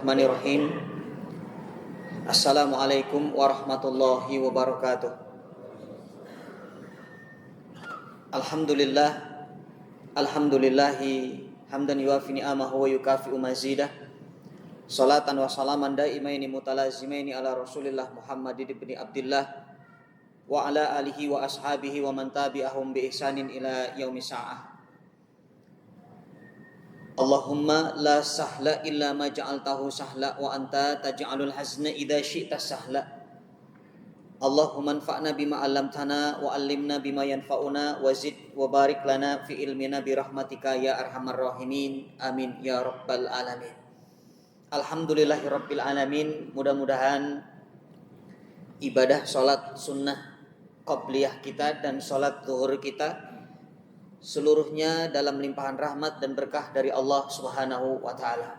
Bismillahirrahmanirrahim. Assalamualaikum warahmatullahi wabarakatuh. Alhamdulillah, alhamdulillahi hamdan yuwafi ni'amahu wa yukafi'u mazidah. Salatan wa salaman daimaini mutalazimaini ala Rasulillah Muhammad ibn Abdullah wa ala alihi wa ashabihi wa man tabi'ahum bi ihsanin ila yaumi sa'ah. Allahumma la sahla illa ma ja'altahu sahla wa anta taj'alul hazna idza syi'ta sahla. Allahumma anfa'na bima 'allamtana wa 'allimna bima yanfa'una wa zid wa barik lana fi ilmina bi rahmatika ya arhamar rahimin. Amin ya rabbal alamin. Alhamdulillahirabbil alamin. Mudah-mudahan ibadah salat sunnah qabliyah kita dan salat zuhur kita seluruhnya dalam limpahan rahmat dan berkah dari Allah Subhanahu wa taala.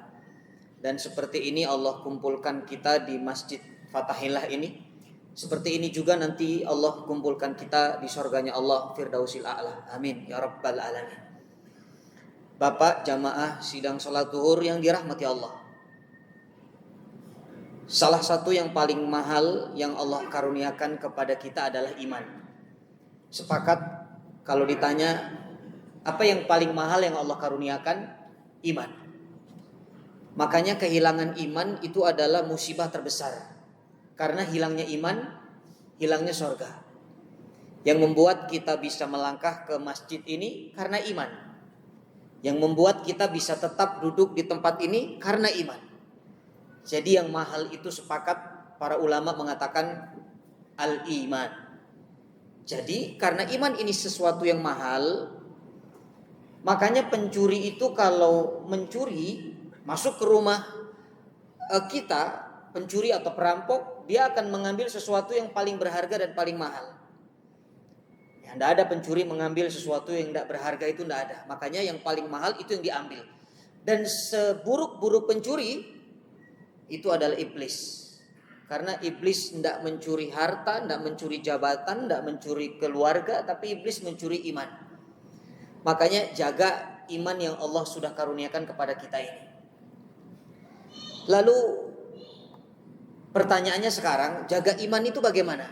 Dan seperti ini Allah kumpulkan kita di Masjid Fathahillah ini. Seperti ini juga nanti Allah kumpulkan kita di surganya Allah Firdausil A'la. Amin ya rabbal alamin. Bapak jamaah sidang salat zuhur yang dirahmati Allah. Salah satu yang paling mahal yang Allah karuniakan kepada kita adalah iman. Sepakat kalau ditanya apa yang paling mahal yang Allah karuniakan? Iman. Makanya kehilangan iman itu adalah musibah terbesar. Karena hilangnya iman, hilangnya surga. Yang membuat kita bisa melangkah ke masjid ini karena iman. Yang membuat kita bisa tetap duduk di tempat ini karena iman. Jadi yang mahal itu sepakat para ulama mengatakan al-iman. Jadi karena iman ini sesuatu yang mahal, makanya pencuri itu kalau mencuri masuk ke rumah kita, pencuri atau perampok, dia akan mengambil sesuatu yang paling berharga dan paling mahal. Ya, tidak ada pencuri mengambil sesuatu yang tidak berharga, itu tidak ada. Makanya yang paling mahal itu yang diambil. Dan seburuk-buruk pencuri itu adalah iblis. Karena iblis tidak mencuri harta, tidak mencuri jabatan, tidak mencuri keluarga, tapi iblis mencuri iman. Makanya jaga iman yang Allah sudah karuniakan kepada kita ini. Lalu pertanyaannya sekarang, jaga iman itu bagaimana?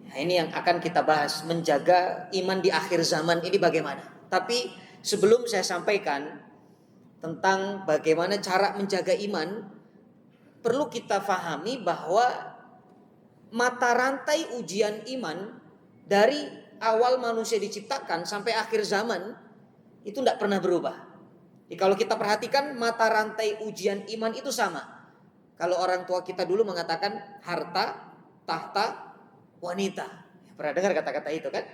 Nah, ini yang akan kita bahas, menjaga iman di akhir zaman ini bagaimana. Tapi sebelum saya sampaikan tentang bagaimana cara menjaga iman, perlu kita fahami bahwa mata rantai ujian iman dari awal manusia diciptakan sampai akhir zaman itu tidak pernah berubah. Jadi kalau kita perhatikan mata rantai ujian iman itu sama. Kalau orang tua kita dulu mengatakan harta, tahta, wanita. Pernah dengar kata-kata itu kan?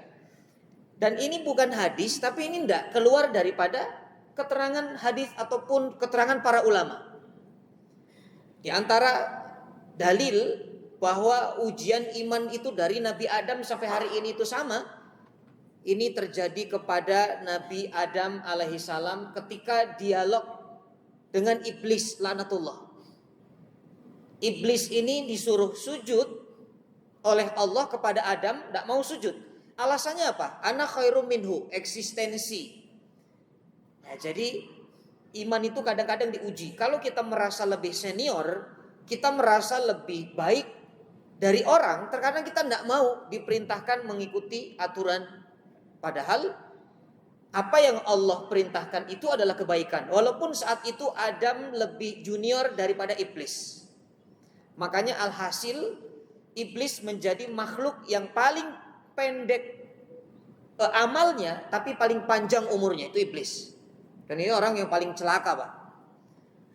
Dan ini bukan hadis, tapi ini tidak keluar daripada keterangan hadis ataupun keterangan para ulama. Di antara dalil bahwa ujian iman itu dari Nabi Adam sampai hari ini itu sama. Ini terjadi kepada Nabi Adam alaihissalam ketika dialog dengan iblis laknatullah. Iblis ini disuruh sujud oleh Allah kepada Adam, tidak mau sujud. Alasannya apa? Ana khairum minhu, eksistensi. Nah, jadi iman itu kadang-kadang diuji. Kalau kita merasa lebih senior, kita merasa lebih baik dari orang, terkadang kita tidak mau diperintahkan mengikuti aturan. Padahal apa yang Allah perintahkan itu adalah kebaikan. Walaupun saat itu Adam lebih junior daripada iblis. Makanya alhasil iblis menjadi makhluk yang paling pendek amalnya, tapi paling panjang umurnya, itu iblis. Dan ini orang yang paling celaka, Pak.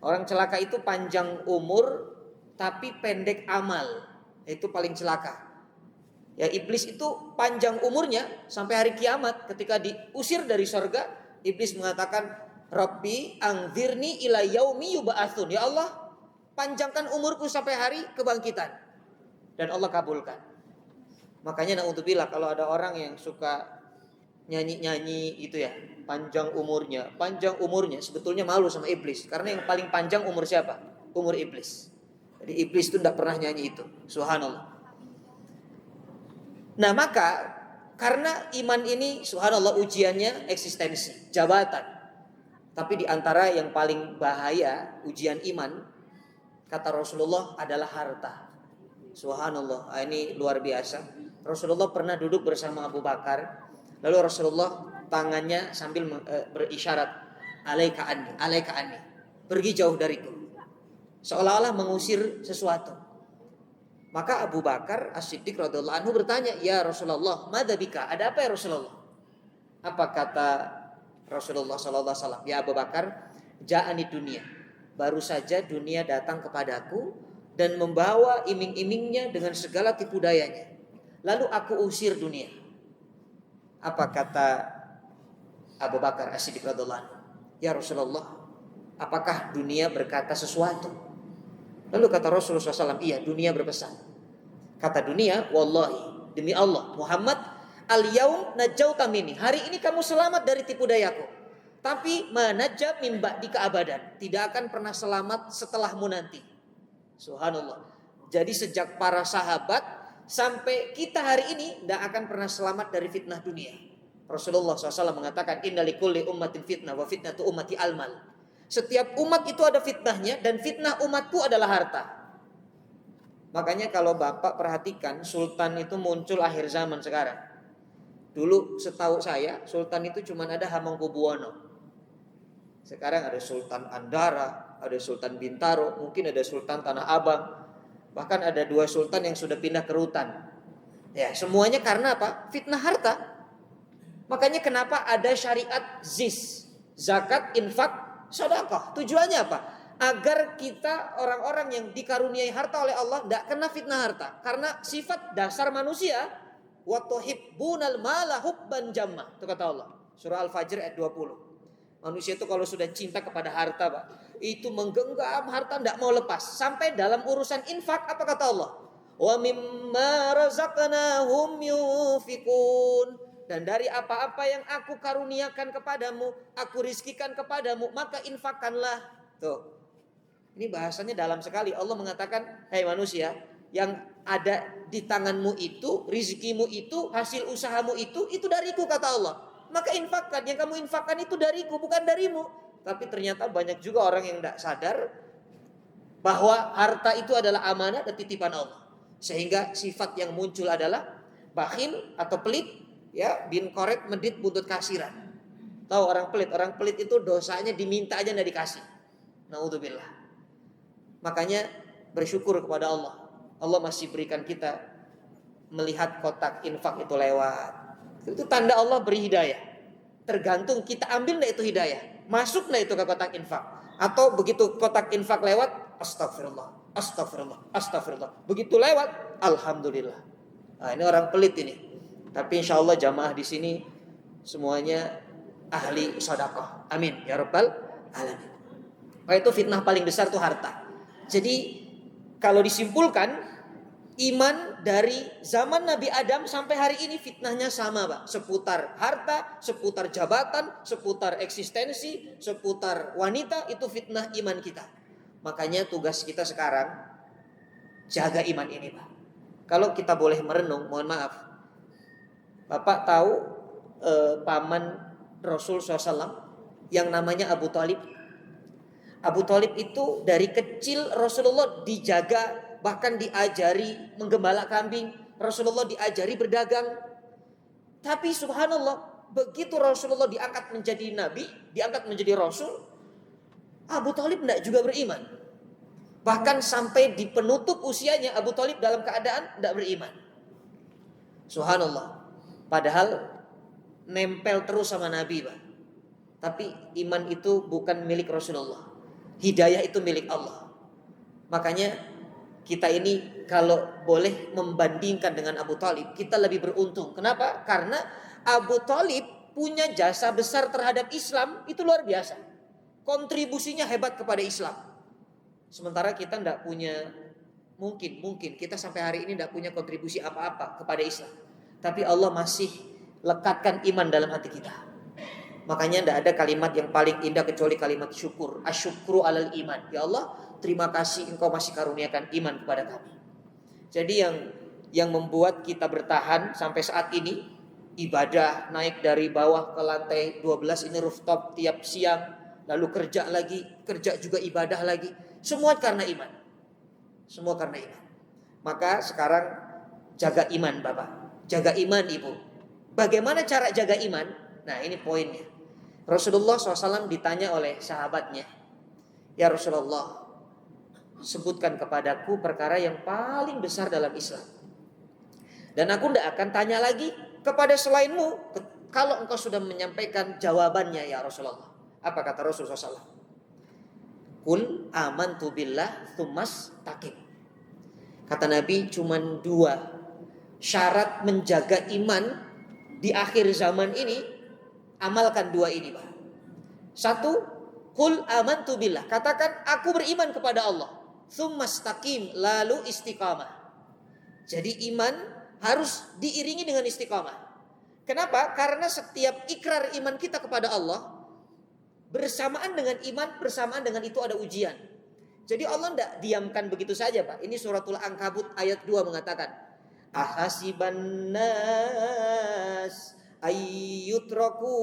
Orang celaka itu panjang umur tapi pendek amal. Itu paling celaka. Ya, iblis itu panjang umurnya sampai hari kiamat. Ketika diusir dari surga, iblis mengatakan, Rabbi anzirni ila yaumi yub'atsun. Ya Allah, panjangkan umurku sampai hari kebangkitan. Dan Allah kabulkan. Makanya na'udzubillah kalau ada orang yang suka nyanyi-nyanyi itu ya, panjang umurnya sebetulnya malu sama iblis. Karena yang paling panjang umur siapa? Umur iblis. Jadi iblis itu tidak pernah nyanyi itu. Subhanallah. Nah maka karena iman ini subhanallah ujiannya eksistensi, jabatan. Tapi di antara yang paling bahaya ujian iman Kata Rasulullah adalah harta. Subhanallah, ini luar biasa. Rasulullah pernah duduk bersama Abu Bakar. Lalu Rasulullah tangannya sambil berisyarat, alaika anni, alaika anni. Pergi jauh dariku. Seolah-olah mengusir sesuatu. Maka Abu Bakar As-Siddiq radhiyallahu anhu bertanya, "Ya Rasulullah, madza bika? Ada apa ya Rasulullah?" Apa kata Rasulullah sallallahu alaihi wasallam? "Ya Abu Bakar, ja'ani dunia. Baru saja dunia datang kepadaku dan membawa iming-imingnya dengan segala tipu dayanya. Lalu aku usir dunia." Apa kata Abu Bakar As-Siddiq radhiyallahu anhu? "Ya Rasulullah, apakah dunia berkata sesuatu?" Lalu kata Rasulullah SAW, "Iya, dunia berpesan." Kata dunia, "Wallahi, demi Allah, Muhammad, al-yaum najauta minni. Hari ini kamu selamat dari tipu dayaku. Tapi manajab min ba'dika abadan. Tidak akan pernah selamat setelahmu nanti." Subhanallah. Jadi sejak para sahabat sampai kita hari ini tidak akan pernah selamat dari fitnah dunia. Rasulullah SAW mengatakan, "Inna likulli ummatin fitnah wa fitnatu ummati al-mal." Setiap umat itu ada fitnahnya dan fitnah umatku adalah harta. Makanya kalau Bapak perhatikan, sultan itu muncul akhir zaman sekarang. Dulu setahu saya sultan itu cuma ada Hamengkubuwono. Sekarang ada Sultan Andara, ada Sultan Bintaro, mungkin ada Sultan Tanah Abang. Bahkan ada 2 sultan yang sudah pindah ke Rutan. Ya, semuanya karena apa? Fitnah harta. Makanya kenapa ada syariat ZIS, zakat, infak, sedekah. Tujuannya apa? Agar kita orang-orang yang dikaruniai harta oleh Allah tidak kena fitnah harta. Karena sifat dasar manusia, wa tuhibbunal mala hubban jamma. Itu kata Allah. Surah Al-Fajr ayat 20. Manusia itu kalau sudah cinta kepada harta, Pak, itu menggenggam harta tidak mau lepas. Sampai dalam urusan infak, apa kata Allah? Wa mimma razaqnahum yunfikun. Dan dari apa-apa yang aku karuniakan kepadamu, aku rizkikan kepadamu, maka infakkanlah. Tuh. Ini bahasanya dalam sekali. Allah mengatakan, "Hai manusia, yang ada di tanganmu itu, rizkimu itu, hasil usahamu itu dariku," kata Allah. Maka infakkan, yang kamu infakkan itu dariku, bukan darimu. Tapi ternyata banyak juga orang yang tidak sadar bahwa harta itu adalah amanah dan titipan Allah. Sehingga sifat yang muncul adalah bakhil atau pelit. Ya, bin koret medit buntut kasiran. Tahu orang pelit? Orang pelit itu dosanya diminta aja nggak dikasih. Naudzubillah. Makanya bersyukur kepada Allah. Allah masih berikan kita melihat kotak infak itu lewat. Itu tanda Allah beri hidayah. Tergantung kita ambil nggak itu hidayah, masuk nggak itu ke kotak infak. Atau begitu kotak infak lewat, astagfirullah, astagfirullah, astagfirullah. Begitu lewat, alhamdulillah. Nah, ini orang pelit ini. Tapi insya Allah jamaah di sini semuanya ahli sedekah. Amin ya rabbal alamin. Itu fitnah paling besar itu harta. Jadi kalau disimpulkan, iman dari zaman Nabi Adam sampai hari ini fitnahnya sama, Pak. Seputar harta, seputar jabatan, seputar eksistensi, seputar wanita, itu fitnah iman kita. Makanya tugas kita sekarang jaga iman ini, Pak. Kalau kita boleh merenung, mohon maaf, Bapak tahu paman Rasul SAW yang namanya Abu Thalib. Abu Thalib itu dari kecil Rasulullah dijaga, bahkan diajari menggembala kambing. Rasulullah diajari berdagang. Tapi subhanallah, begitu Rasulullah diangkat menjadi nabi, diangkat menjadi rasul, Abu Thalib tidak juga beriman. Bahkan sampai di penutup usianya Abu Thalib dalam keadaan tidak beriman. Subhanallah. Padahal nempel terus sama Nabi, Pak. Tapi iman itu bukan milik Rasulullah. Hidayah itu milik Allah. Makanya kita ini kalau boleh membandingkan dengan Abu Thalib, kita lebih beruntung. Kenapa? Karena Abu Thalib punya jasa besar terhadap Islam, itu luar biasa. Kontribusinya hebat kepada Islam. Sementara kita tidak punya, mungkin kita sampai hari ini tidak punya kontribusi apa-apa kepada Islam. Tapi Allah masih lekatkan iman dalam hati kita. Makanya tidak ada kalimat yang paling indah kecuali kalimat syukur. Asyukru alal iman. Ya Allah, terima kasih Engkau masih karuniakan iman kepada kami. Jadi yang membuat kita bertahan sampai saat ini, ibadah naik dari bawah ke lantai 12 ini rooftop tiap siang, lalu kerja lagi, kerja juga ibadah lagi. Semua karena iman. Semua karena iman. Maka sekarang jaga iman Bapak, jaga iman Ibu. Bagaimana cara jaga iman? Nah ini poinnya. Rasulullah SAW ditanya oleh sahabatnya, ya Rasulullah, sebutkan kepadaku perkara yang paling besar dalam Islam. Dan aku tidak akan tanya lagi kepada selainmu kalau engkau sudah menyampaikan jawabannya ya Rasulullah. Apa kata Rasulullah SAW? Qul amantu billah tsummas taqim. Kata Nabi, cuman 2 syarat menjaga iman di akhir zaman ini. Amalkan 2 ini, Pak. 1, qul amantu billah. Katakan aku beriman kepada Allah. Tsummas taqim, lalu istiqamah. Jadi iman harus diiringi dengan istiqamah. Kenapa? Karena setiap ikrar iman kita kepada Allah bersamaan dengan iman, bersamaan dengan itu ada ujian. Jadi Allah tidak diamkan begitu saja, Pak. Ini suratul Ankabut ayat 2 mengatakan, ahasiban nas ayyutraku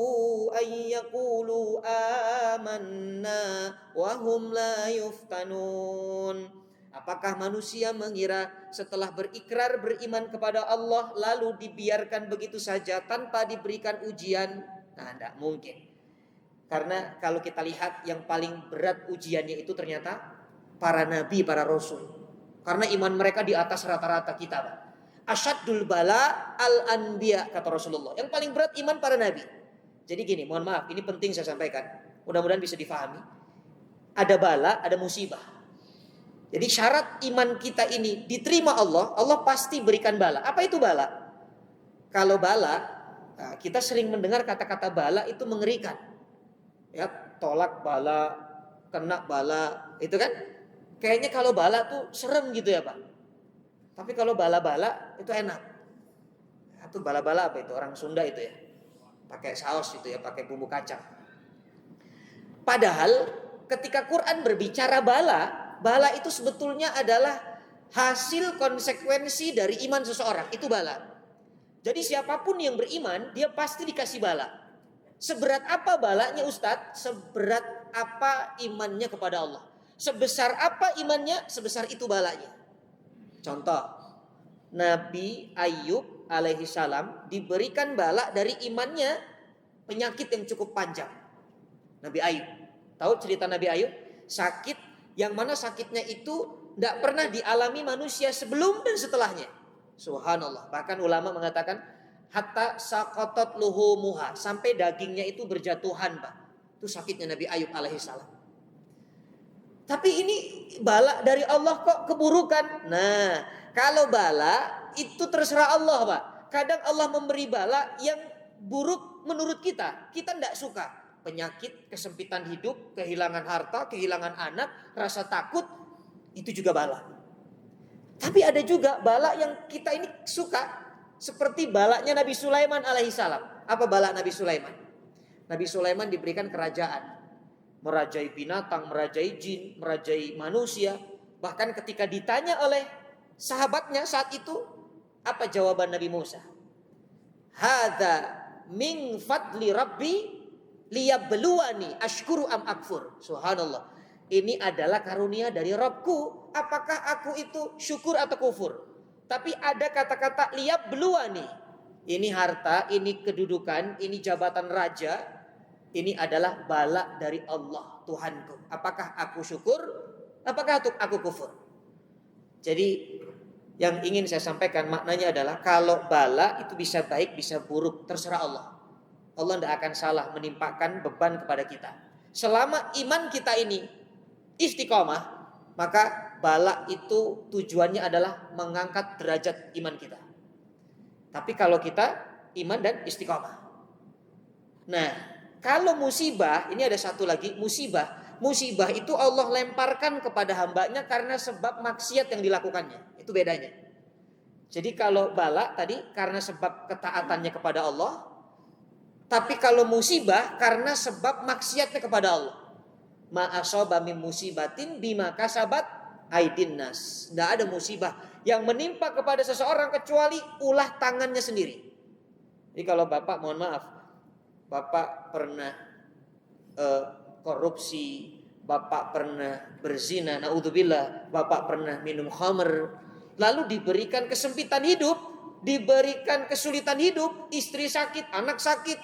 ayyakulu amanna wahum la yuftanun. Apakah manusia mengira setelah berikrar beriman kepada Allah lalu dibiarkan begitu saja tanpa diberikan ujian? Nah, tidak mungkin. Karena kalau kita lihat yang paling berat ujiannya itu ternyata para nabi, para rasul. Karena iman mereka di atas rata-rata kita, Pak. Asyaddul bala al-anbiya, kata Rasulullah. Yang paling berat iman para nabi. Jadi gini, mohon maaf, ini penting saya sampaikan. Mudah-mudahan bisa difahami. Ada bala, ada musibah. Jadi syarat iman kita ini diterima Allah, Allah pasti berikan bala. Apa itu bala? Kalau bala, kita sering mendengar kata-kata bala itu mengerikan. Ya, tolak bala, kena bala, itu kan? Kayaknya kalau bala tuh serem gitu ya, Pak. Tapi kalau bala-bala itu enak. Itu bala-bala apa itu? Orang Sunda itu ya. Pakai saus itu ya, pakai bumbu kacang. Padahal ketika Quran berbicara bala, bala itu sebetulnya adalah hasil konsekuensi dari iman seseorang. Itu bala. Jadi siapapun yang beriman, dia pasti dikasih bala. Seberat apa balanya Ustadz? Seberat apa imannya kepada Allah. Sebesar apa imannya, sebesar itu balanya. Contoh, Nabi Ayub alaihi salam diberikan bala dari imannya penyakit yang cukup panjang. Nabi Ayub, tahu cerita Nabi Ayub? Sakit yang mana sakitnya itu tidak pernah dialami manusia sebelum dan setelahnya. Subhanallah. Bahkan ulama mengatakan hatta saqatat luhumuha, sampai dagingnya itu berjatuhan, Pak. Itu sakitnya Nabi Ayub alaihi salam. Tapi ini bala dari Allah kok keburukan. Nah, kalau bala itu terserah Allah, Pak. Kadang Allah memberi bala yang buruk menurut kita. Kita tidak suka. Penyakit, kesempitan hidup, kehilangan harta, kehilangan anak, rasa takut, itu juga bala. Tapi ada juga bala yang kita ini suka. Seperti balanya Nabi Sulaiman alaihissalam. Apa bala Nabi Sulaiman? Nabi Sulaiman diberikan kerajaan. Merajai binatang, merajai jin, merajai manusia. Bahkan ketika ditanya oleh sahabatnya saat itu, apa jawaban Nabi Musa? Hadza min fadli rabbi liyabluwani ashkuru am akfur. Subhanallah. Ini adalah karunia dari Rabbku. Apakah aku itu syukur atau kufur? Tapi ada kata-kata liyabluwani. Ini harta, ini kedudukan, ini jabatan raja. Ini adalah bala dari Allah Tuhanku. Apakah aku syukur? Apakah aku kufur? Jadi yang ingin saya sampaikan maknanya adalah kalau bala itu bisa baik, bisa buruk, terserah Allah. Allah tidak akan salah menimpakan beban kepada kita. Selama iman kita ini istiqomah, maka bala itu tujuannya adalah mengangkat derajat iman kita. Tapi kalau kita iman dan istiqomah. Nah, kalau musibah, ini ada satu lagi, musibah. Musibah itu Allah lemparkan kepada hambanya karena sebab maksiat yang dilakukannya. Itu bedanya. Jadi kalau bala tadi karena sebab ketaatannya kepada Allah. Tapi kalau musibah karena sebab maksiatnya kepada Allah. Ma asaba min musibatin bima kasabat aidin nas. Tidak ada musibah yang menimpa kepada seseorang kecuali ulah tangannya sendiri. Jadi kalau Bapak, mohon maaf, Bapak pernah korupsi, bapak pernah berzina, naudzubillah, bapak pernah minum khamr, lalu diberikan kesempitan hidup, diberikan kesulitan hidup, istri sakit, anak sakit,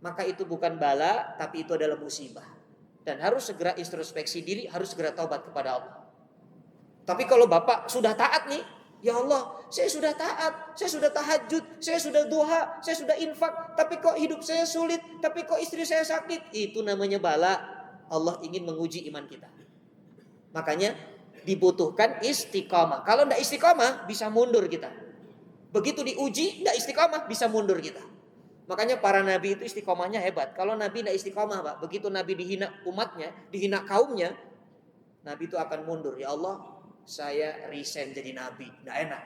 maka itu bukan bala, tapi itu adalah musibah. Dan harus segera introspeksi diri, harus segera taubat kepada Allah. Tapi kalau bapak sudah taat nih, ya Allah, saya sudah taat, saya sudah tahajud, saya sudah duha, saya sudah infak, tapi kok hidup saya sulit, tapi kok istri saya sakit, itu namanya bala. Allah ingin menguji iman kita. Makanya dibutuhkan istiqamah. Kalau tidak istiqamah bisa mundur kita. Begitu diuji tidak istiqamah bisa mundur kita. Makanya para nabi itu istiqamahnya hebat. Kalau nabi tidak istiqamah, Pak, begitu nabi dihina umatnya, dihina kaumnya, nabi itu akan mundur. Ya Allah, saya resign jadi nabi. Tidak enak.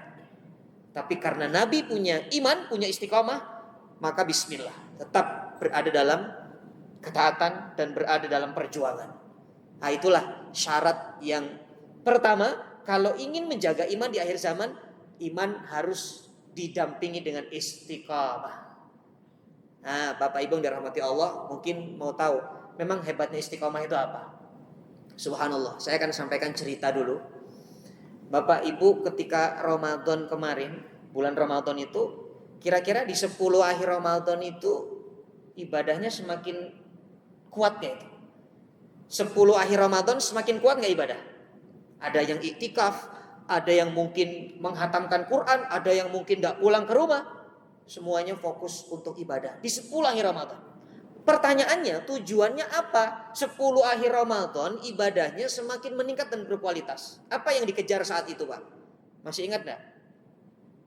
Tapi karena nabi punya iman, punya istiqamah, maka bismillah, tetap berada dalam ketaatan dan berada dalam perjuangan. Nah, itulah syarat yang pertama. Kalau ingin menjaga iman di akhir zaman, iman harus didampingi dengan istiqamah. Nah, Bapak Ibu yang dirahmati Allah, mungkin mau tahu memang hebatnya istiqamah itu apa? Subhanallah, saya akan sampaikan cerita dulu. Bapak Ibu, ketika Ramadan kemarin, bulan Ramadan itu, kira-kira di 10 akhir Ramadan itu ibadahnya semakin kuat gak itu? 10 akhir Ramadan semakin kuat gak ibadah? Ada yang iktikaf, ada yang mungkin menghatamkan Quran, ada yang mungkin gak pulang ke rumah. Semuanya fokus untuk ibadah di 10 akhir Ramadan. Pertanyaannya, tujuannya apa? 10 akhir Ramadan ibadahnya semakin meningkat dan berkualitas. Apa yang dikejar saat itu, Pak? Masih ingat gak?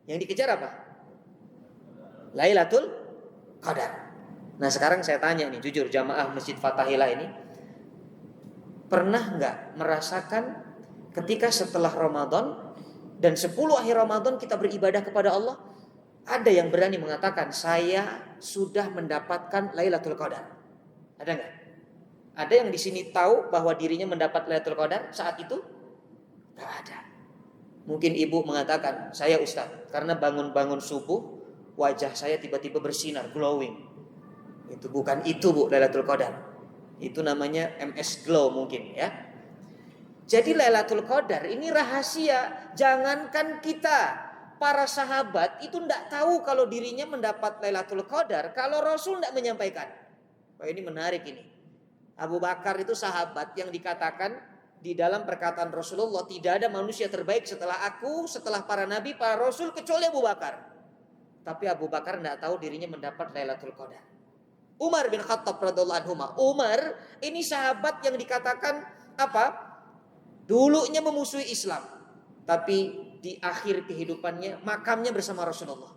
Yang dikejar apa? Lailatul Qadar. Nah, sekarang saya tanya nih, jujur jamaah Masjid Fathahillah ini, pernah nggak merasakan ketika setelah Ramadan dan 10 akhir Ramadan kita beribadah kepada Allah, ada yang berani mengatakan saya sudah mendapatkan Lailatul Qadar? Ada nggak? Ada yang di sini tahu bahwa dirinya mendapat Lailatul Qadar saat itu? Nggak ada. Mungkin ibu mengatakan, saya Ustaz, karena bangun-bangun subuh wajah saya tiba-tiba bersinar, glowing. Itu bukan itu, Bu, Lailatul Qadar. Itu namanya MS Glow mungkin ya. Jadi Lailatul Qadar ini rahasia. Jangankan kita, para sahabat itu tidak tahu kalau dirinya mendapat Lailatul Qadar kalau Rasul tidak menyampaikan. Oh, ini menarik ini. Abu Bakar itu sahabat yang dikatakan di dalam perkataan Rasulullah, tidak ada manusia terbaik setelah aku, setelah para nabi, para rasul, kecuali Abu Bakar. Tapi Abu Bakar tidak tahu dirinya mendapat Lailatul Qadar. Umar bin Khattab radhiyallahu anhu. Umar ini sahabat yang dikatakan apa? Dulunya memusuhi Islam, tapi di akhir kehidupannya makamnya bersama Rasulullah.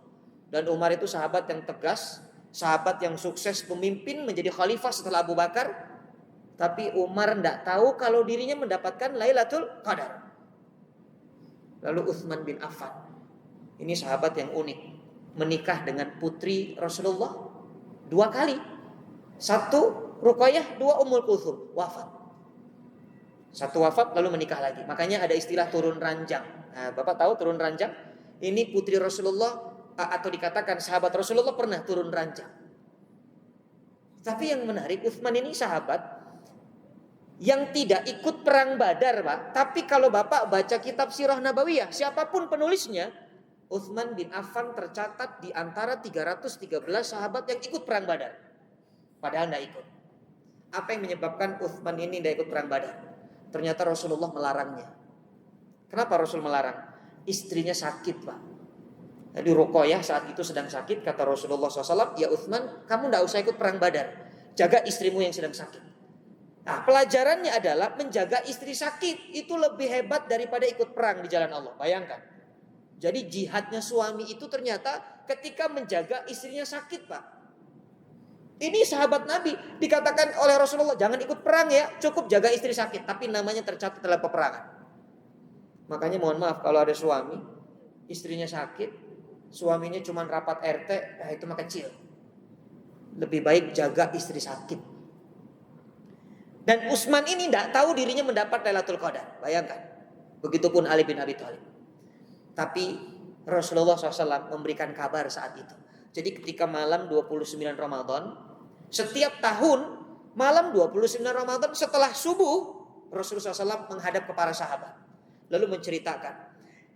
Dan Umar itu sahabat yang tegas, sahabat yang sukses memimpin menjadi khalifah setelah Abu Bakar. Tapi Umar tidak tahu kalau dirinya mendapatkan Lailatul Qadar. Lalu Utsman bin Affan, ini sahabat yang unik, menikah dengan putri Rasulullah 2 kali. 1 Ruqayyah, 2 Ummul Kulthum, wafat. 1 wafat lalu menikah lagi. Makanya ada istilah turun ranjang. Nah, Bapak tahu turun ranjang? Ini putri Rasulullah, atau dikatakan sahabat Rasulullah pernah turun ranjang. Tapi yang menarik, Utsman ini sahabat yang tidak ikut perang Badar, Pak. Tapi kalau Bapak baca kitab Sirah Nabawiyah, siapapun penulisnya, Utsman bin Affan tercatat di antara 313 sahabat yang ikut perang Badar. Padahal tidak ikut. Apa yang menyebabkan Utsman ini tidak ikut perang Badar? Ternyata Rasulullah melarangnya. Kenapa Rasul melarang? Istrinya sakit, Pak. Jadi Ruqayyah saat itu sedang sakit. Kata Rasulullah SAW, ya Utsman, kamu tidak usah ikut perang Badar. Jaga istrimu yang sedang sakit. Nah, pelajarannya adalah menjaga istri sakit itu lebih hebat daripada ikut perang di jalan Allah. Bayangkan. Jadi jihadnya suami itu ternyata ketika menjaga istrinya sakit, Pak. Ini sahabat Nabi dikatakan oleh Rasulullah, jangan ikut perang ya, cukup jaga istri sakit. Tapi namanya tercatat dalam peperangan. Makanya mohon maaf kalau ada suami, istrinya sakit, suaminya cuma rapat RT, nah itu mah kecil. Lebih baik jaga istri sakit. Dan Utsman ini tidak tahu dirinya mendapat Lailatul Qadar. Bayangkan. Begitupun Ali bin Abi Thalib. Tapi Rasulullah SAW memberikan kabar saat itu. Jadi ketika malam 29 Ramadan, setiap tahun malam 29 Ramadan setelah subuh, Rasulullah SAW menghadap ke para sahabat, lalu menceritakan,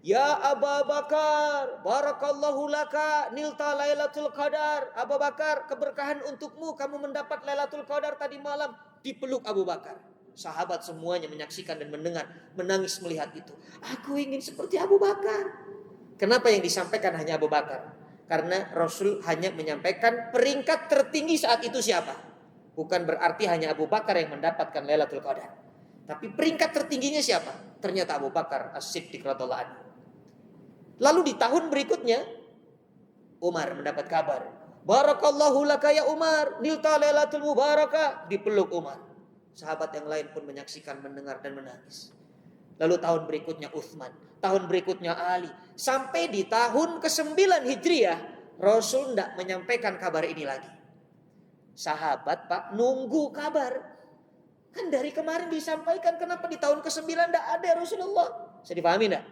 "Ya Abu Bakar, barakallahu laka nilta Lailatul Qadar." Abu Bakar, keberkahan untukmu, kamu mendapat Lailatul Qadar tadi malam. Dipeluk Abu Bakar. Sahabat semuanya menyaksikan dan mendengar, menangis melihat itu. Aku ingin seperti Abu Bakar. Kenapa yang disampaikan hanya Abu Bakar? Karena Rasul hanya menyampaikan peringkat tertinggi saat itu siapa. Bukan berarti hanya Abu Bakar yang mendapatkan Lailatul Qadar. Tapi peringkat tertingginya siapa? Ternyata Abu Bakar As-Siddiq radhiyallahu anhu. Lalu di tahun berikutnya Umar mendapat kabar, "Barakallahu laka ya Umar, nilta lailatul mubarakah." Dipeluk Umar. Sahabat yang lain pun menyaksikan, mendengar dan menangis. Lalu tahun berikutnya Uthman, tahun berikutnya Ali, sampai di tahun ke-9 Hijriah Rasul tidak menyampaikan kabar ini lagi. Sahabat Pak nunggu kabar. Kan dari kemarin disampaikan, kenapa di tahun ke-9 tidak ada ya Rasulullah? Bisa dipahami tidak?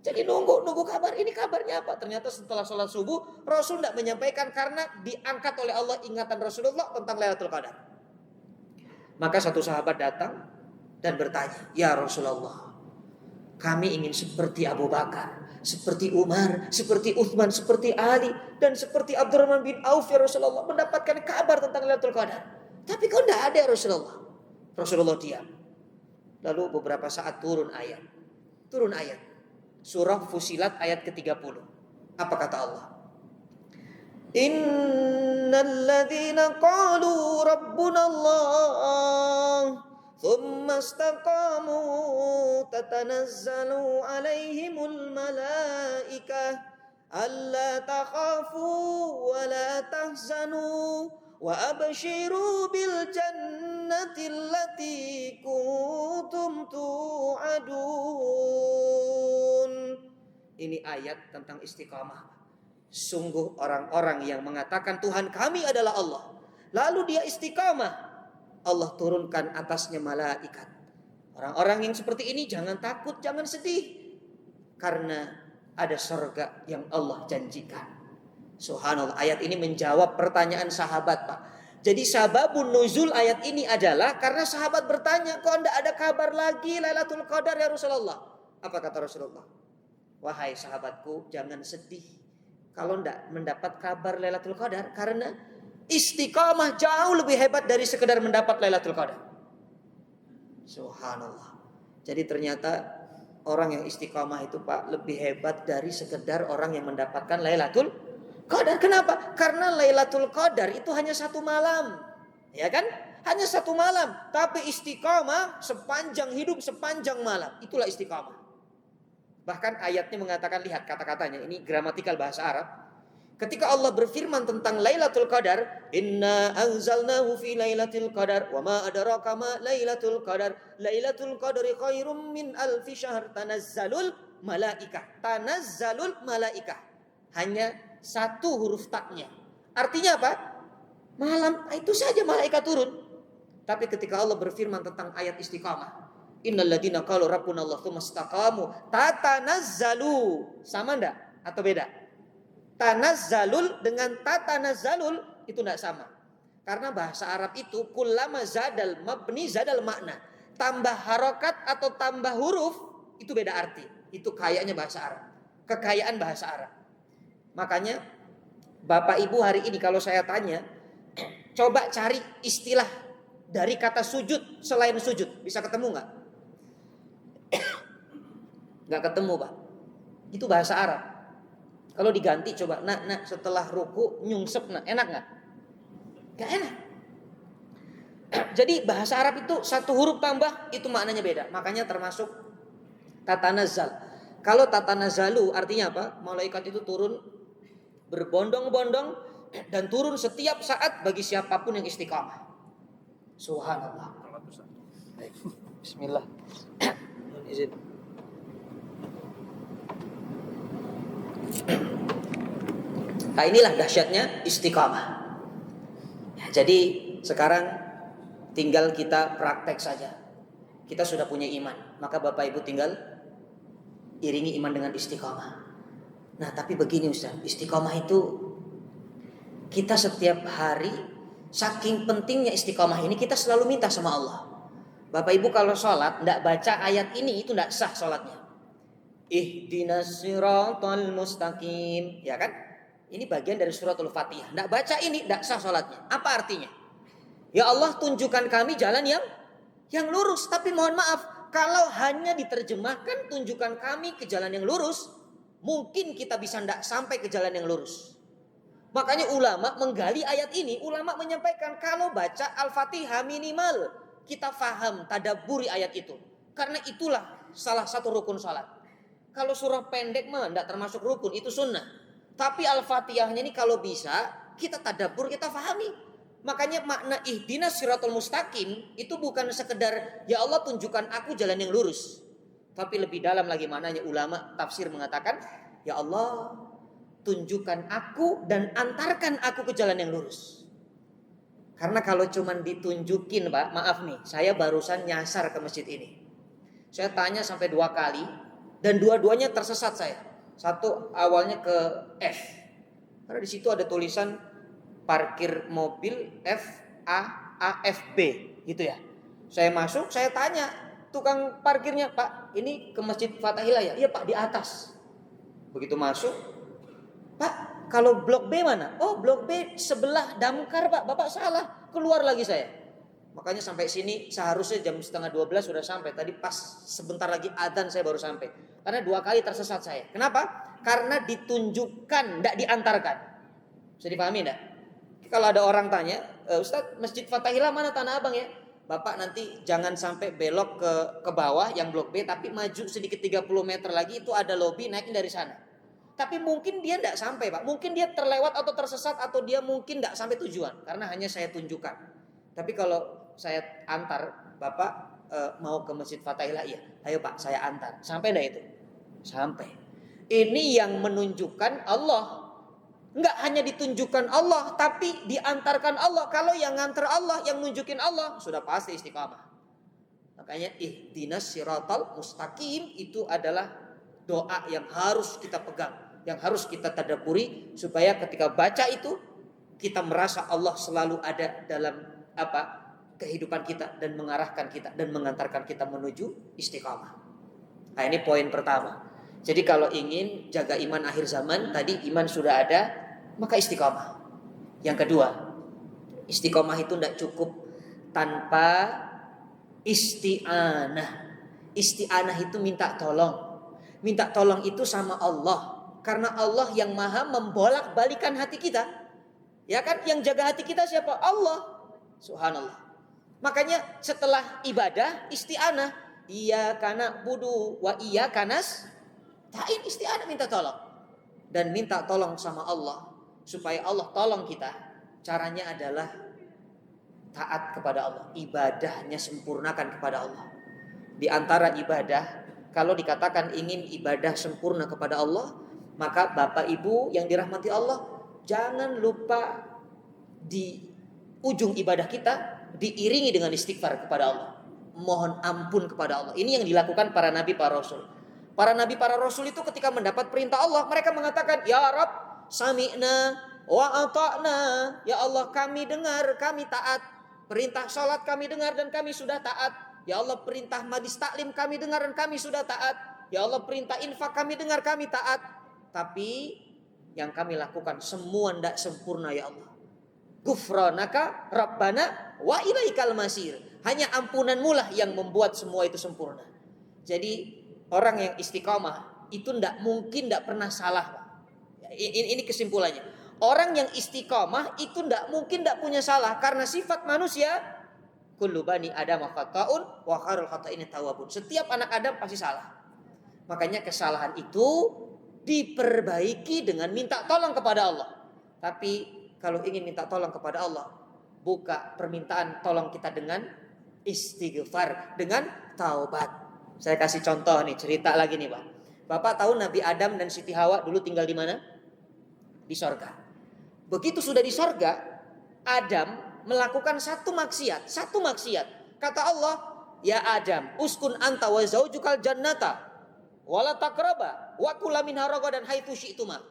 Jadi nunggu kabar, ini kabarnya apa? Ternyata setelah sholat subuh Rasul tidak menyampaikan karena diangkat oleh Allah ingatan Rasulullah tentang Lailatul Qadar. Maka satu sahabat datang dan bertanya, "Ya Rasulullah, kami ingin seperti Abu Bakar, seperti Umar, seperti Uthman, seperti Ali, dan seperti Abdurrahman bin Auf ya Rasulullah, mendapatkan kabar tentang Lailatul Qadar. Tapi kok tidak ada ya Rasulullah?" Rasulullah diam. Lalu beberapa saat turun ayat. Surah Fusilat ayat ke-30. Apa kata Allah? "Innal ladzina qalu rabbuna Allah thumma istaqamu tatanazzalu alaihimul malaikah alla takhafu wa la tahzanu wa abshiru bil jannati allati kuntum tu'adun." Ini ayat tentang istiqamah. Sungguh orang-orang yang mengatakan Tuhan kami adalah Allah, lalu dia istiqamah, Allah turunkan atasnya malaikat. Orang-orang yang seperti ini jangan takut, jangan sedih, karena ada surga yang Allah janjikan. Subhanallah, ayat ini menjawab pertanyaan sahabat Pak. Jadi sababun nuzul ayat ini adalah karena sahabat bertanya, kok tidak ada kabar lagi Lailatul Qadar ya Rasulullah? Apa kata Rasulullah? "Wahai sahabatku, jangan sedih kalau tidak mendapat kabar Lailatul Qadar, karena istiqamah jauh lebih hebat dari sekedar mendapat Lailatul Qadar." Subhanallah. Jadi ternyata orang yang istiqamah itu Pak lebih hebat dari sekedar orang yang mendapatkan Lailatul Qadar. Kenapa? Karena Lailatul Qadar itu hanya satu malam, ya kan? Hanya satu malam, tapi istiqamah sepanjang hidup, sepanjang malam. Itulah istiqamah. Bahkan ayatnya mengatakan, lihat kata-katanya, ini gramatikal bahasa Arab. Ketika Allah berfirman tentang Lailatul Qadar, "Inna anzalnahu fi Lailatul Qadar, wa ma adraka ma Lailatul Qadar, Lailatul Qadri khairum min alfi syahr, tanazzalul malaikah." Tanazzalul malaikah. Hanya satu huruf taknya. Artinya apa? Malam, itu saja malaikat turun. Tapi ketika Allah berfirman tentang ayat istiqamah, "Innal ladzina qalu rabbuna Allah tsumma istaqamu tatanazzalu." Sama enggak atau beda? Tanazzalul dengan tatanazzalul itu enggak sama. Karena bahasa Arab itu kullama zadal mabni zadal makna. Tambah harokat atau tambah huruf itu beda arti. Itu kayaknya bahasa Arab. Kekayaan bahasa Arab. Makanya Bapak Ibu hari ini kalau saya tanya, coba cari istilah dari kata sujud selain sujud. Bisa ketemu enggak? Nggak ketemu Pak. Itu bahasa Arab. Kalau diganti coba, nak setelah ruku nyungsep, enak nggak? Nggak enak. Jadi bahasa Arab itu satu huruf tambah itu maknanya beda. Makanya termasuk tatanazzal. Kalau tatanazzalu artinya apa? Malaikat itu turun berbondong-bondong dan turun setiap saat bagi siapapun yang istiqamah. Subhanallah. Bismillah. Izin. Nah inilah dahsyatnya istiqamah. Ya, jadi sekarang tinggal kita praktek saja. Kita sudah punya iman, maka Bapak Ibu tinggal iringi iman dengan istiqamah. Nah tapi begini Ustaz, istiqamah itu kita setiap hari, saking pentingnya istiqamah ini kita selalu minta sama Allah. Bapak Ibu kalau sholat tidak baca ayat ini itu tidak sah sholatnya. Ihdinas siratal mustaqim, ya kan? Ini bagian dari suratul Fatihah. Tidak baca ini tidak sah sholatnya. Apa artinya? Ya Allah, tunjukkan kami jalan yang lurus. Tapi mohon maaf, kalau hanya diterjemahkan tunjukkan kami ke jalan yang lurus, mungkin kita bisa tidak sampai ke jalan yang lurus. Makanya ulama menggali ayat ini. Ulama menyampaikan kalau baca Al-Fatihah minimal kita faham, tadabburi ayat itu. Karena itulah salah satu rukun salat. Kalau surah pendek mah tidak termasuk rukun, itu sunnah. Tapi Al-Fatihahnya ini kalau bisa kita tadabbur, kita fahami. Makanya makna ihdinas siratal mustaqim itu bukan sekedar ya Allah tunjukkan aku jalan yang lurus. Tapi lebih dalam lagi maknanya, ulama tafsir mengatakan ya Allah tunjukkan aku dan antarkan aku ke jalan yang lurus. Karena kalau cuman ditunjukin Pak, maaf nih, saya barusan nyasar ke masjid ini. Saya tanya sampai 2 kali dan dua-duanya tersesat saya. Satu awalnya ke F. Karena di situ ada tulisan parkir mobil FAAFB gitu ya. Saya masuk, saya tanya tukang parkirnya, "Pak, ini ke Masjid Fathahillah ya?" "Iya, Pak, di atas." Begitu masuk, "Pak, kalau blok B mana?" "Oh, blok B sebelah damkar, Pak." "Bapak salah." Keluar lagi saya. Makanya sampai sini seharusnya jam 11:30 sudah sampai. Tadi pas sebentar lagi adzan saya baru sampai. Karena 2 kali tersesat saya. Kenapa? Karena ditunjukkan, tidak diantarkan. Bisa dipahami tidak? Kalau ada orang tanya, "Ustadz, Masjid Fathahillah mana Tanah Abang ya?" "Bapak nanti jangan sampai belok ke bawah yang blok B, tapi maju sedikit 30 meter lagi itu ada lobi, naikin dari sana." Tapi mungkin dia tidak sampai Pak. Mungkin dia terlewat atau tersesat, atau dia mungkin tidak sampai tujuan. Karena hanya saya tunjukkan. Tapi kalau saya antar Bapak mau ke Masjid Fathahillah, iya. "Ayo Pak, saya antar." Sampai enggak itu? Sampai. Ini yang menunjukkan Allah. Enggak hanya ditunjukkan Allah, tapi diantarkan Allah. Kalau yang ngantar Allah, yang nunjukin Allah, sudah pasti istiqamah. Makanya ihdinas siratal mustaqim itu adalah doa yang harus kita pegang, yang harus kita tadabburi, supaya ketika baca itu kita merasa Allah selalu ada dalam kehidupan kita dan mengarahkan kita dan mengantarkan kita menuju istiqamah. Nah, ini poin pertama. Jadi kalau ingin jaga iman akhir zaman, tadi iman sudah ada, maka istiqamah. Yang kedua, istiqamah itu tidak cukup tanpa isti'anah. Isti'anah itu minta tolong. Minta tolong itu sama Allah. Karena Allah yang maha membolak-balikan hati kita. Ya kan? Yang jaga hati kita siapa? Allah. Subhanallah. Makanya setelah ibadah isti'anah, iyyaka na'budu wa iyyaka nasta'in, isti'anah minta tolong. Dan minta tolong sama Allah supaya Allah tolong kita. Caranya adalah taat kepada Allah, ibadahnya sempurnakan kepada Allah. Di antara ibadah, kalau dikatakan ingin ibadah sempurna kepada Allah, maka Bapak Ibu yang dirahmati Allah, jangan lupa di ujung ibadah kita diiringi dengan istighfar kepada Allah, mohon ampun kepada Allah. Ini yang dilakukan para nabi, para rasul. Para nabi, para rasul itu ketika mendapat perintah Allah, mereka mengatakan, "Ya Rabb, sami'na wa ata'na." Ya Allah, kami dengar, kami taat. Perintah salat kami dengar dan kami sudah taat. Ya Allah, perintah majlis taklim kami dengar dan kami sudah taat. Ya Allah, perintah infak kami dengar, kami taat. Tapi yang kami lakukan semua tidak sempurna ya Allah. Ghufranaka Rabbana wa ilaikal masir. Hanya ampunanmu lah yang membuat semua itu sempurna. Jadi orang yang istiqamah itu tidak mungkin tidak pernah salah. Ini kesimpulannya. Orang yang istiqamah itu tidak mungkin tidak punya salah. Karena sifat manusia, kullu bani Adam khata'un wa khairul khata'in tawwabun. Setiap anak Adam pasti salah. Makanya kesalahan itu diperbaiki dengan minta tolong kepada Allah. Tapi kalau ingin minta tolong kepada Allah, buka permintaan tolong kita dengan istighfar, dengan taubat. Saya kasih contoh nih, cerita lagi nih Pak. Bapak tahu Nabi Adam dan Siti Hawa dulu tinggal di mana? Di sorga. Begitu sudah di sorga, Adam melakukan satu maksiat. Kata Allah, "Ya Adam, uskun anta wa zaujukal jannata, wala taqraba wa kula minha ragadan haitsu syi'tuma,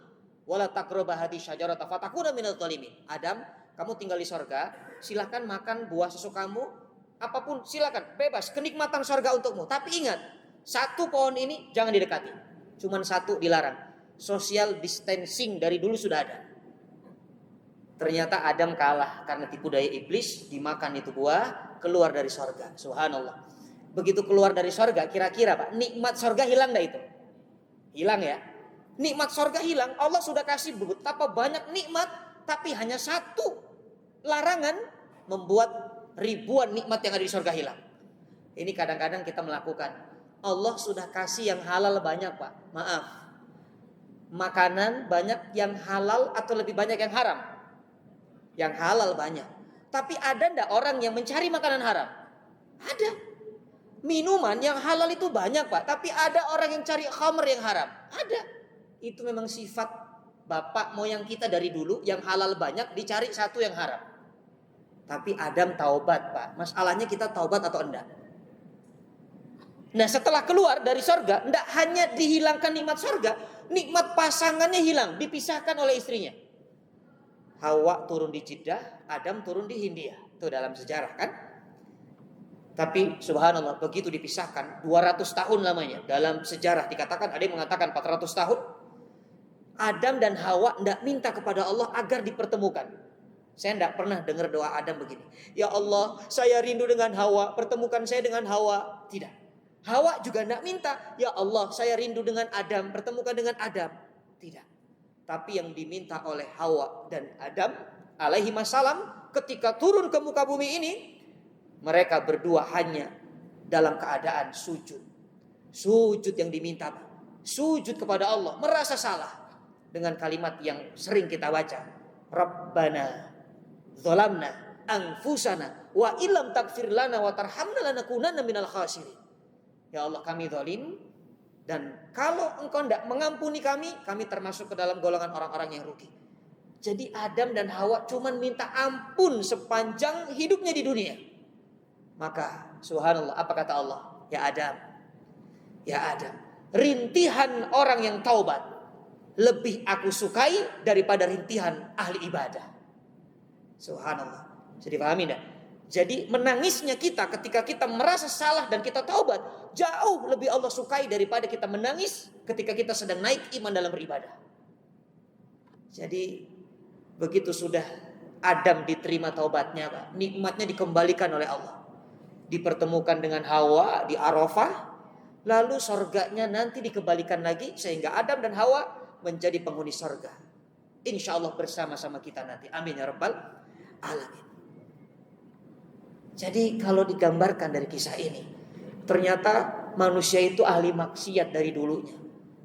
wala taqraba hadhihi syajarata fatakuna minadh dhalimin." Adam, kamu tinggal di sorga, silahkan makan buah sesukamu, apapun silakan, bebas, kenikmatan surga untukmu. Tapi ingat, satu pohon ini jangan didekati. Cuman satu dilarang. Social distancing dari dulu sudah ada. Ternyata Adam kalah karena tipu daya iblis, dimakan itu buah, keluar dari surga. Subhanallah. Begitu keluar dari surga, kira-kira Pak, nikmat surga hilang enggak itu? Hilang ya. Nikmat surga hilang. Allah sudah kasih betapa banyak nikmat, tapi hanya satu larangan membuat ribuan nikmat yang ada di surga hilang. Ini kadang-kadang kita melakukan. Allah sudah kasih yang halal banyak Pak. Maaf. Makanan banyak yang halal atau lebih banyak yang haram? Yang halal banyak. Tapi ada enggak orang yang mencari makanan haram? Ada. Minuman yang halal itu banyak Pak. Tapi ada orang yang cari khamr yang haram? Ada. Itu memang sifat bapak moyang kita dari dulu. Yang halal banyak dicari satu yang haram. Tapi Adam taubat Pak. Masalahnya kita taubat atau enggak? Nah setelah keluar dari surga, enggak hanya dihilangkan nikmat surga, nikmat pasangannya hilang, dipisahkan oleh istrinya. Hawa turun di Jeddah, Adam turun di Hindia. Itu dalam sejarah kan. Tapi subhanallah begitu dipisahkan 200 tahun lamanya. Dalam sejarah dikatakan, ada yang mengatakan 400 tahun. Adam dan Hawa tidak minta kepada Allah agar dipertemukan. Saya tidak pernah dengar doa Adam begini. Ya Allah, saya rindu dengan Hawa, pertemukan saya dengan Hawa. Tidak. Hawa juga tidak minta. Ya Allah, saya rindu dengan Adam, pertemukan dengan Adam. Tidak. Tapi yang diminta oleh Hawa dan Adam alaihi wassalam ketika turun ke muka bumi ini, mereka berdua hanya dalam keadaan sujud. Sujud yang diminta. Sujud kepada Allah. Merasa salah. Dengan kalimat yang sering kita baca. Rabbana zalamna anfusana wa illam taghfir lana wa tarhamna lanakunanna minal khasirin. Ya Allah, kami zalim. Dan kalau engkau tidak mengampuni kami termasuk ke dalam golongan orang-orang yang rugi. Jadi Adam dan Hawa cuma minta ampun sepanjang hidupnya di dunia. Maka subhanallah, apa kata Allah? Ya Adam, ya Adam, rintihan orang yang taubat lebih aku sukai daripada rintihan ahli ibadah. Subhanallah. Jadi pahami enggak? Jadi menangisnya kita ketika kita merasa salah dan kita taubat jauh lebih Allah sukai daripada kita menangis ketika kita sedang naik iman dalam beribadah. Jadi begitu sudah Adam diterima taubatnya, Pak, nikmatnya dikembalikan oleh Allah. Dipertemukan dengan Hawa di Arafah, lalu surganya nanti dikembalikan lagi sehingga Adam dan Hawa menjadi penghuni surga. Insya Allah bersama-sama kita nanti. Amin ya rabbal alamin. Jadi kalau digambarkan dari kisah ini, ternyata manusia itu ahli maksiat dari dulunya.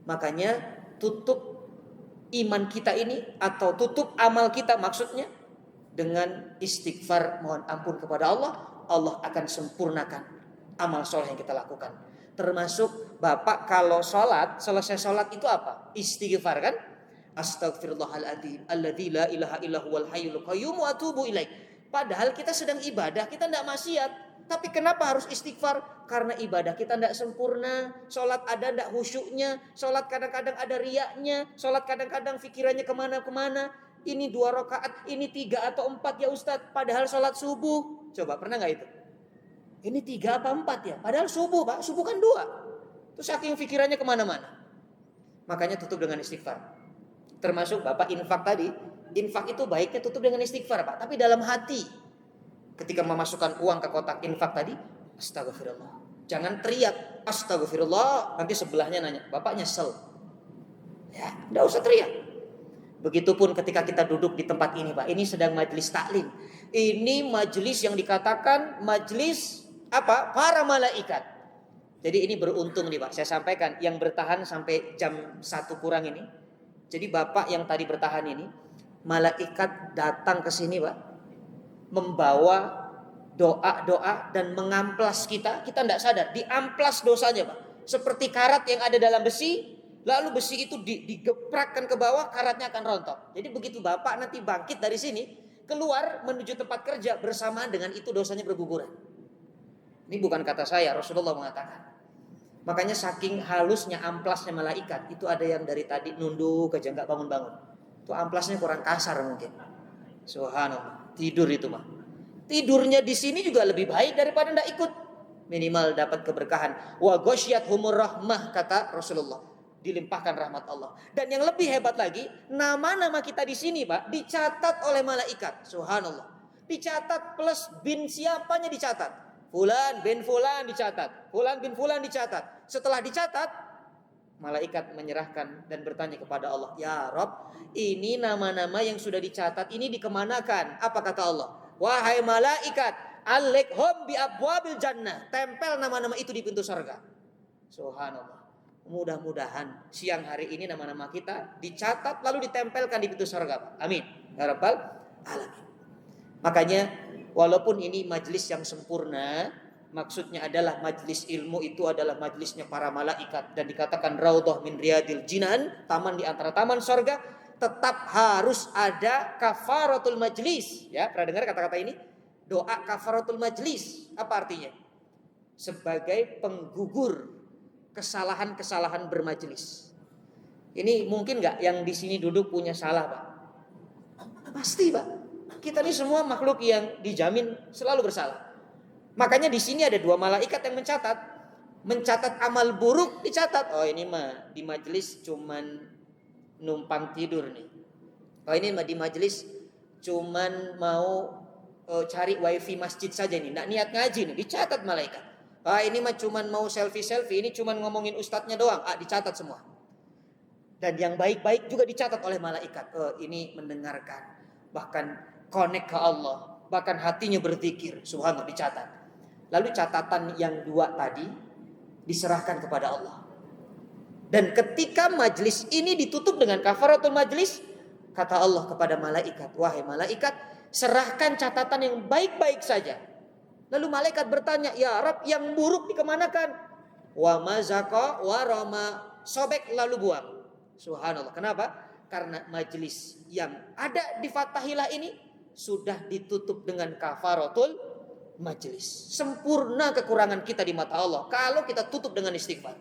Makanya tutup iman kita ini atau tutup amal kita maksudnya dengan istighfar, mohon ampun kepada Allah. Allah akan sempurnakan amal soleh yang kita lakukan. Termasuk Bapak kalau sholat, selesai sholat itu apa? Istighfar kan? Astaghfirullahaladzim alladzi la ilaha illa huwal hayyul qayyum wa atubu ilaih. Padahal kita sedang ibadah, kita tidak maksiat. Tapi kenapa harus istighfar? Karena ibadah kita tidak sempurna. Sholat ada tidak khusyuknya. Sholat kadang-kadang ada riyaknya. Sholat kadang-kadang pikirannya kemana-kemana. Ini 2 rakaat, ini 3 atau 4 ya Ustadz. Padahal sholat subuh. Coba pernah gak itu? Ini 3 apa 4 ya? Padahal subuh Pak, subuh kan 2. Terus saking pikirannya kemana-mana. Makanya tutup dengan istighfar. Termasuk Bapak infak tadi. Infak itu baiknya tutup dengan istighfar Pak. Tapi dalam hati. Ketika memasukkan uang ke kotak infak tadi, astagfirullah. Jangan teriak astagfirullah. Nanti sebelahnya nanya, Bapak nyesel. Ya, tidak usah teriak. Begitupun ketika kita duduk di tempat ini Pak. Ini sedang majelis taklim. Ini majelis yang dikatakan majelis apa? Para malaikat. Jadi ini beruntung nih Pak. Saya sampaikan yang bertahan sampai jam 1 kurang ini. Jadi Bapak yang tadi bertahan ini, malaikat datang ke sini Pak, membawa doa-doa dan mengamplas kita. Kita tidak sadar, diamplas dosanya Pak. Seperti karat yang ada dalam besi, lalu besi itu digeprakkan ke bawah, karatnya akan rontok. Jadi begitu Bapak nanti bangkit dari sini, keluar menuju tempat kerja, bersamaan dengan itu dosanya berguguran. Ini bukan kata saya, Rasulullah mengatakan. Makanya saking halusnya amplasnya malaikat, itu ada yang dari tadi nunduk aja nggak bangun-bangun. Itu amplasnya kurang kasar mungkin. Subhanallah, tidur itu Pak. Tidurnya di sini juga lebih baik daripada tidak ikut. Minimal dapat keberkahan. Wa ghasyiyathumur rahmah, kata Rasulullah. Dilimpahkan rahmat Allah. Dan yang lebih hebat lagi, nama-nama kita di sini, Pak, dicatat oleh malaikat. Subhanallah. Dicatat plus bin siapanya dicatat. Fulan bin fulan dicatat. Fulan bin fulan dicatat. Setelah dicatat, malaikat menyerahkan dan bertanya kepada Allah, "Ya Rabb, ini nama-nama yang sudah dicatat ini dikemanakan?" Apa kata Allah? "Wahai malaikat, alikhum bi abwabil jannah." Tempel nama-nama itu di pintu surga. Subhanallah. Mudah-mudahan siang hari ini nama-nama kita dicatat lalu ditempelkan di pintu surga. Amin. Ya Rabbal alamin. Makanya walaupun ini majelis yang sempurna, maksudnya adalah majelis ilmu itu adalah majelisnya para malaikat dan dikatakan raudhah min riyadil jinan, taman di antara taman surga, tetap harus ada kafaratul majlis. Ya, pernah dengar kata-kata ini? Doa kafaratul majlis. Apa artinya? Sebagai penggugur kesalahan-kesalahan bermajlis. Ini mungkin nggak yang di sini duduk punya salah, Pak? Pasti, Pak. Kita ini semua makhluk yang dijamin selalu bersalah. Makanya di sini ada 2 malaikat yang mencatat amal buruk, dicatat. Oh, ini mah di majelis cuman numpang tidur nih. Oh, ini mah di majelis cuman mau cari wifi masjid saja nih, nggak niat ngaji nih, dicatat malaikat. Ah, ini mah cuman mau selfie, ini cuman ngomongin ustadznya doang. Ah, dicatat semua. Dan yang baik-baik juga dicatat oleh malaikat. Ini mendengarkan, bahkan connect ke Allah, bahkan hatinya berzikir. Subhanallah, dicatat. Lalu catatan yang 2 tadi diserahkan kepada Allah. Dan ketika majlis ini ditutup dengan kafaratul majlis, kata Allah kepada malaikat, "Wahai malaikat, serahkan catatan yang baik-baik saja." Lalu malaikat bertanya, "Ya Rabb, yang buruk dikemanakan?" Wa mazaka wa rama, sobek lalu buang. Subhanallah. Kenapa? Karena majelis yang ada di Fathahilah ini sudah ditutup dengan kafaratul majlis. Sempurna kekurangan kita di mata Allah kalau kita tutup dengan istighfar.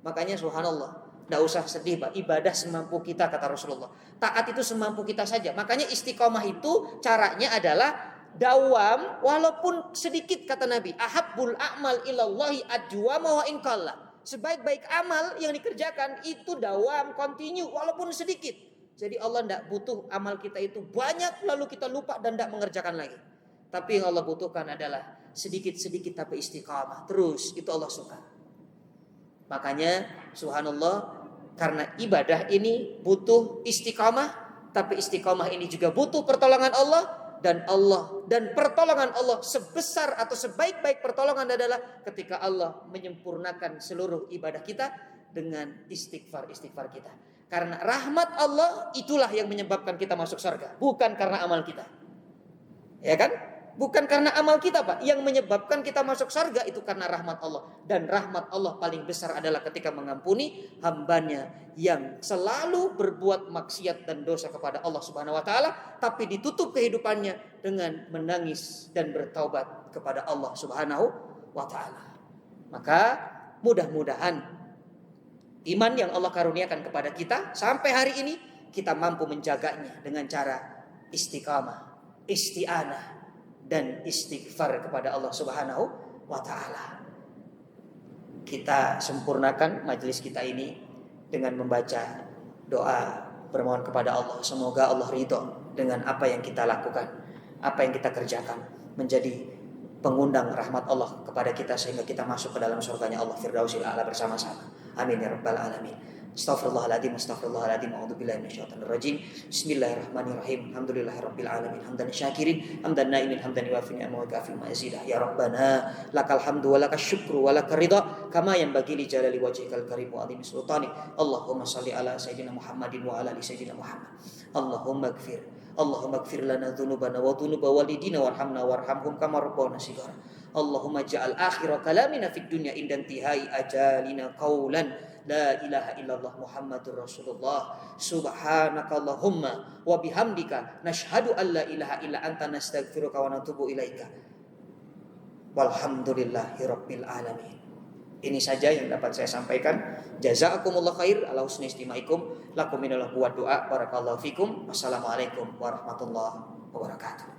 Makanya subhanallah, tidak usah sedih, Pak. Ibadah semampu kita, kata Rasulullah. Taat itu semampu kita saja. Makanya istiqomah itu caranya adalah dawam walaupun sedikit, kata Nabi. Ahabbul a'mal ilallahi adwama wa in qalla. Sebaik-baik amal yang dikerjakan itu dawam, continue walaupun sedikit. Jadi Allah tidak butuh amal kita itu banyak lalu kita lupa dan tidak mengerjakan lagi. Tapi yang Allah butuhkan adalah sedikit-sedikit tapi istiqamah. Terus itu Allah suka. Makanya subhanallah, karena ibadah ini butuh istiqamah, tapi istiqamah ini juga butuh pertolongan Allah. Dan pertolongan Allah sebesar atau sebaik-baik pertolongan adalah ketika Allah menyempurnakan seluruh ibadah kita dengan istighfar kita. Karena rahmat Allah itulah yang menyebabkan kita masuk surga, bukan karena amal kita. Ya kan? Bukan karena amal kita, Pak. Yang menyebabkan kita masuk surga itu karena rahmat Allah. Dan rahmat Allah paling besar adalah ketika mengampuni hambanya yang selalu berbuat maksiat dan dosa kepada Allah Subhanahu wa taala, tapi ditutup kehidupannya dengan menangis dan bertaubat kepada Allah Subhanahu wa taala. Maka mudah-mudahan iman yang Allah karuniakan kepada kita sampai hari ini kita mampu menjaganya dengan cara istiqamah, isti'anah, dan istighfar kepada Allah Subhanahu wa taala. Kita sempurnakan majelis kita ini dengan membaca doa bermohon kepada Allah. Semoga Allah ridho dengan apa yang kita lakukan, apa yang kita kerjakan, menjadi pengundang rahmat Allah kepada kita sehingga kita masuk ke dalam surganya Allah Firdausil A'la bersama-sama. Amin ya rabbal alamin. Astaghfirullahaladzim, a'udzubillahi minasyaitonir rajim. Bismillahirrahmanirrahim. Alhamdulillahirabbil alamin. Hamdan syakirin, hamdan na'imin, hamdan yuwafi ni'amahu wa kafi mazidah. Ya Rabbana, lakal hamdu wa lakal syukru wa lakal ridha kama yanbaghi li jalali wajhikal karim wa 'azimi sultani. Allahumma shalli ala sayyidina Muhammadin wa ala ali sayyidina Muhammad. Allahumma ighfir lana dzunubana wa dzunuba walidina warhamna warhamhum kama rabbana shighara. Allahumma ja'al akhira kalamina fid dunya inda intihai ajalina qaulan la ilaha illallah Muhammadur Rasulullah. Subhanakallahumma wa bihamdika nashhadu an la ilaha illa anta nastaghfiruka wa natubu ilaika. Walhamdulillahi rabbil alamin. Ini saja yang dapat saya sampaikan. Jazakumullah khair ala husni istimaikum. Lakum minallah buat doa. Barakallahu fikum. Wassalamualaikum warahmatullahi wabarakatuh.